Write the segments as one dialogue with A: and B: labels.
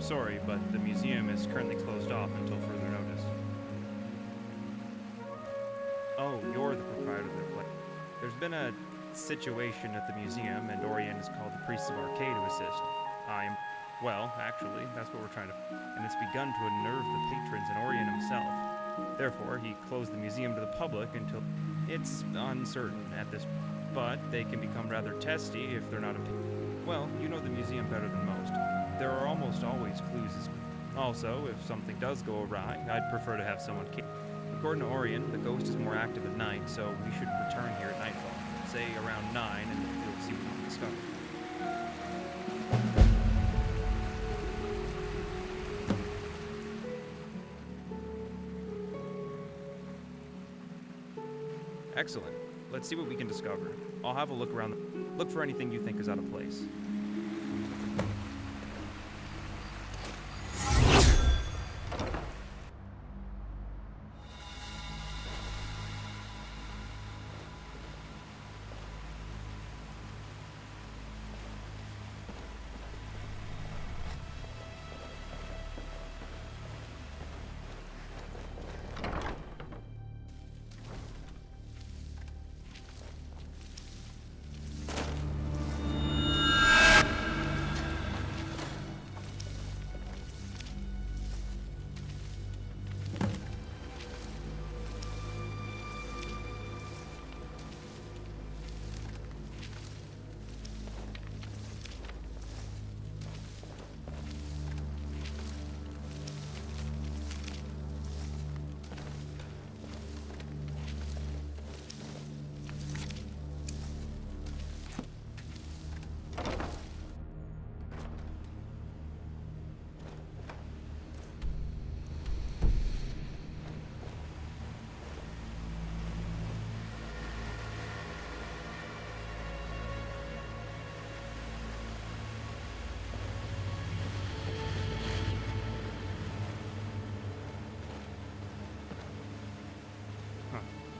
A: sorry, but the museum is currently closed off until further notice. Oh, you're the proprietor of their place. There's been a situation at the museum, and Orient has called the priests of Arcade to assist. Well, actually, that's what we're trying to... And it's begun to unnerve the patrons and Orient himself. Therefore, he closed the museum to the public until... It's uncertain at this... But they can become rather testy if they're not... Well, you know the museum better than most. There are almost always clues. Also, if something does go awry, I'd prefer to have someone... According to Orient, the ghost is more active at night, so we should return here at nightfall. Say around 9, and you'll see what we can discover. Excellent. Let's see what we can discover. I'll have a look around. Look for anything you think is out of place.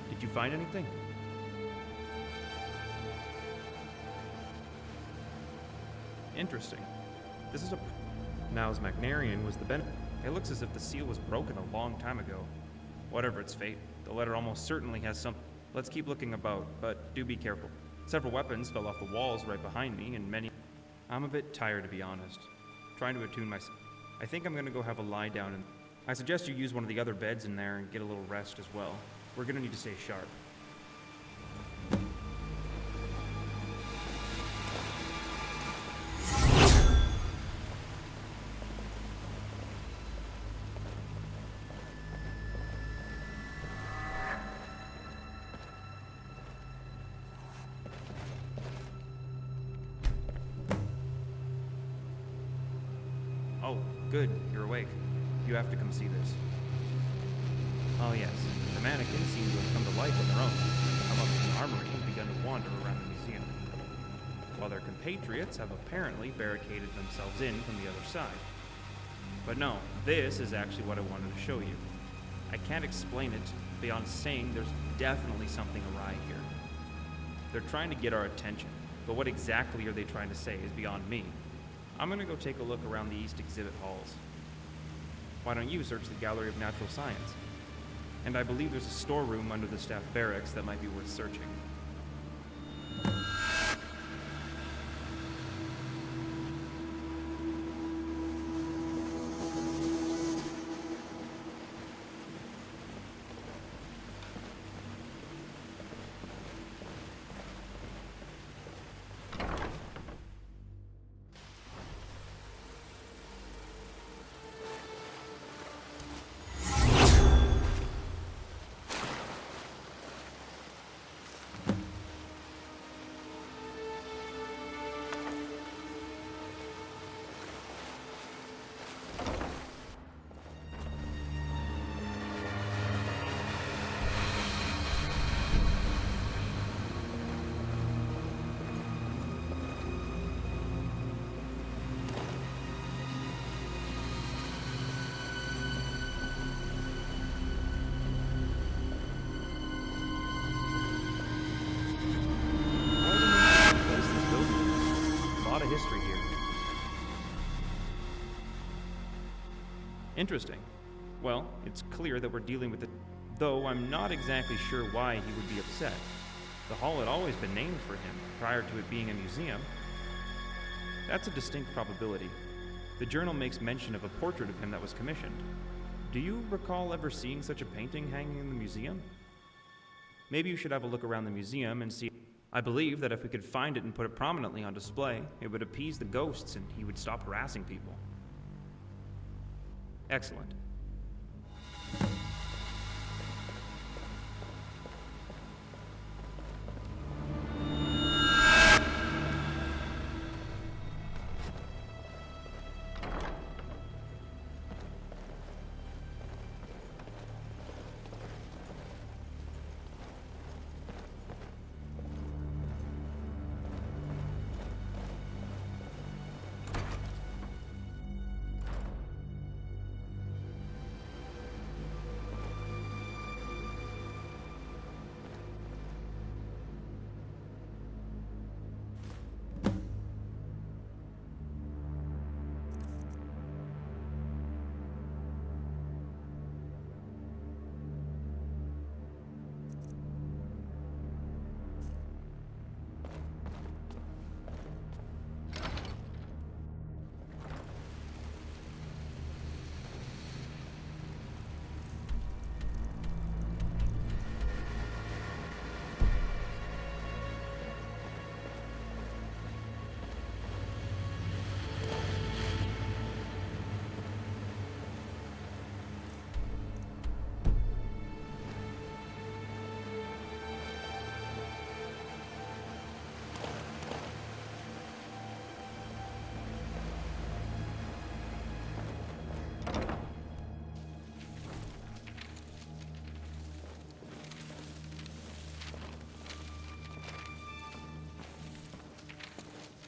A: Did you find anything? Interesting. This is a... Now's Magnarian was the benefit. It looks as if the seal was broken a long time ago. Whatever its fate, the letter almost certainly has some... Let's keep looking about, but do be careful. Several weapons fell off the walls right behind me, and many... I'm a bit tired, to be honest. Trying to attune myself. I think I'm gonna go have a lie down, and... I suggest you use one of the other beds in there and get a little rest as well. We're gonna need to stay sharp. Oh, good, you're awake. You have to come see this. Oh yes, the mannequins seem to have come to life on their own. Amongst the armory have begun to wander around the museum, while their compatriots have apparently barricaded themselves in from the other side. But no, this is actually what I wanted to show you. I can't explain it beyond saying there's definitely something awry here. They're trying to get our attention, but what exactly are they trying to say is beyond me. I'm gonna go take a look around the East exhibit halls. Why don't you search the Gallery of Natural Science? And I believe there's a storeroom under the staff barracks that might be worth searching. Interesting. Well, it's clear that we're dealing with it, though I'm not exactly sure why he would be upset. The hall had always been named for him prior to it being a museum. That's a distinct probability. The journal makes mention of a portrait of him that was commissioned. Do you recall ever seeing such a painting hanging in the museum? Maybe you should have a look around the museum and see. I believe that if we could find it and put it prominently on display, it would appease the ghosts and he would stop harassing people. Excellent.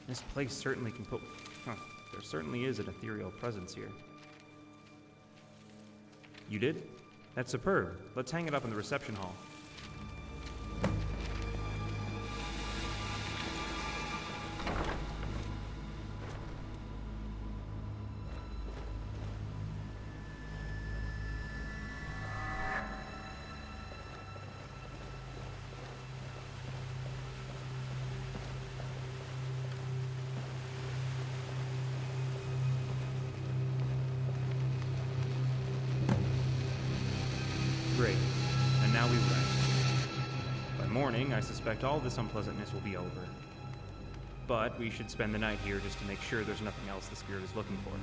A: This place certainly can put... there certainly is an ethereal presence here. You did? That's superb. Let's hang it up in the reception hall. Great. And now we rest. By morning, I suspect all this unpleasantness will be over. But we should spend the night here just to make sure there's nothing else the spirit is looking for.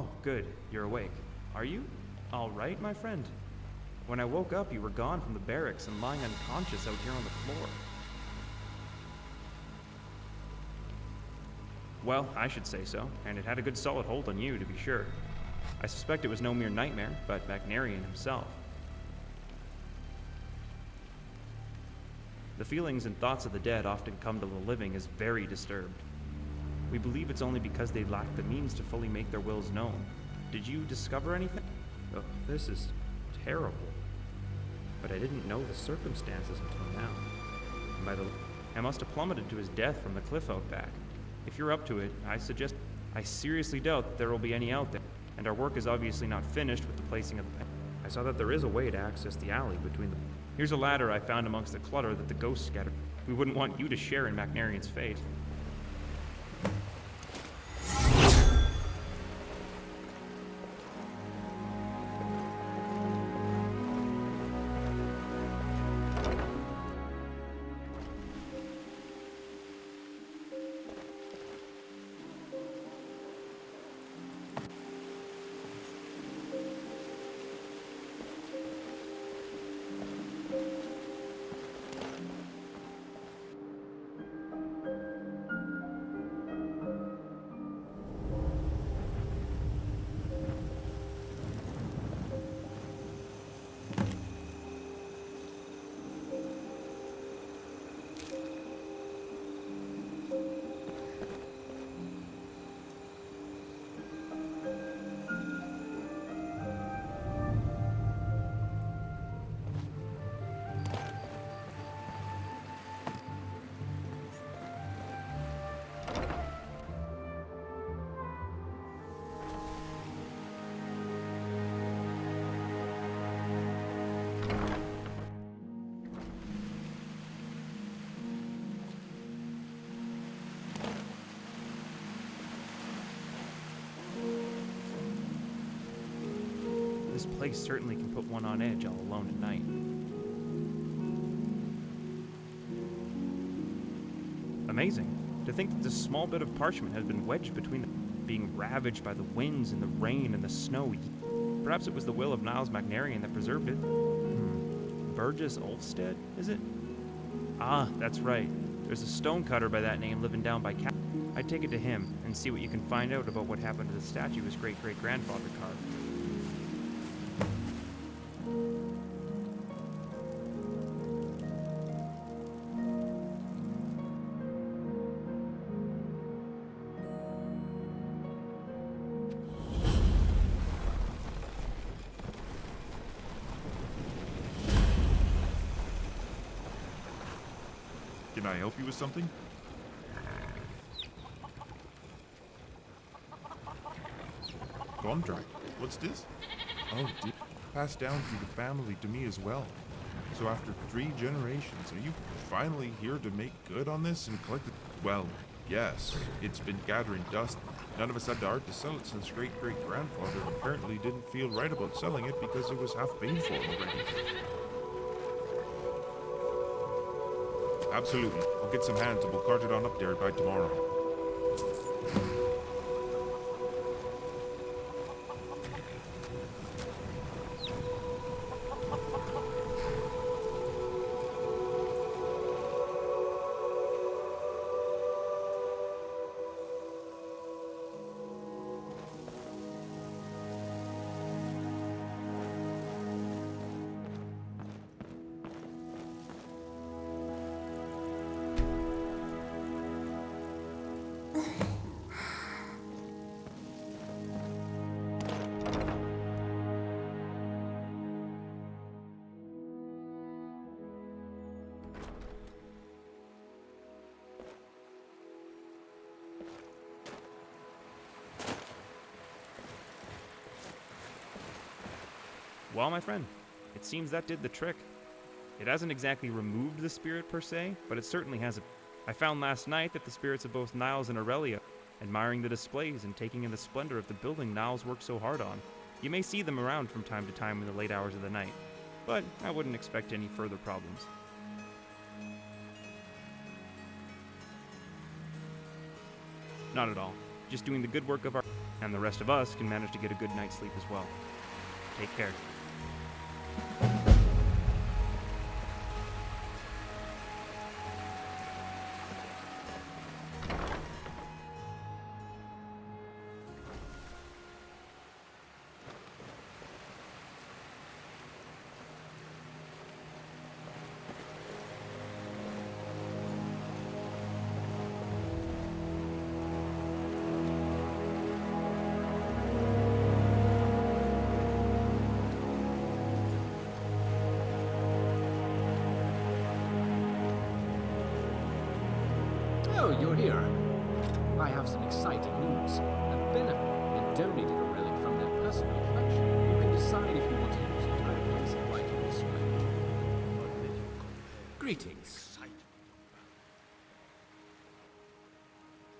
A: Oh, good. You're awake. Are you all right, my friend? When I woke up, you were gone from the barracks and lying unconscious out here on the floor. Well, I should say so, and it had a good solid hold on you, to be sure. I suspect it was no mere nightmare, but Wagnerian himself. The feelings and thoughts of the dead often come to the living as very disturbed. We believe it's only because they lack the means to fully make their wills known. Did you discover anything? Oh, this is terrible. But I didn't know the circumstances until now. And by the way, I must have plummeted to his death from the cliff out back. If you're up to it, I seriously doubt that there will be any out there, and our work is obviously not finished with the placing of the pen. I saw that there is a way to access the alley between the... Here's a ladder I found amongst the clutter that the ghosts scattered. We wouldn't want you to share in Wagnerian's fate. This place certainly can put one on edge all alone at night. Amazing. To think that this small bit of parchment has been wedged between them, being ravaged by the winds and the rain and the snow. Perhaps it was the will of Niles Wagnerian that preserved it. Burgess Ulfstead, is it? Ah, that's right. There's a stonecutter by that name living down by I'd take it to him and see what you can find out about what happened to the statue his great-great-grandfather carved.
B: Can I help you with something? Contract. What's this? Oh, dear. Passed down through the family to me as well. So after 3 generations, are you finally here to make good on this and collect it? Well, yes. It's been gathering dust. None of us had the heart to sell it since great-great-grandfather apparently didn't feel right about selling it because it was half paid for already. Absolutely. I'll get some hands and we'll cart it on up there by tomorrow.
A: Well, my friend, it seems that did the trick. It hasn't exactly removed the spirit per se, but it certainly has. I found last night that the spirits of both Niles and Aurelia, admiring the displays and taking in the splendor of the building Niles worked so hard on. You may see them around from time to time in the late hours of the night, but I wouldn't expect any further problems. Not at all. Just doing the good work of our... And the rest of us can manage to get a good night's sleep as well. Take care.
C: Oh, you're here. I have some exciting news. A benefit donated a relic from their personal collection. You can decide if you want to use it. I place it right on display. Greetings.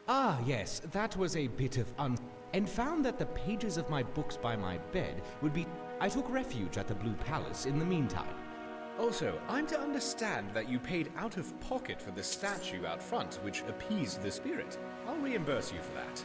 D: Ah, yes, that was a bit of and found that the pages of my books by my bed would be... I took refuge at the Blue Palace in the meantime.
E: Also, I'm to understand that you paid out of pocket for the statue out front, which appeased the spirit. I'll reimburse you for that.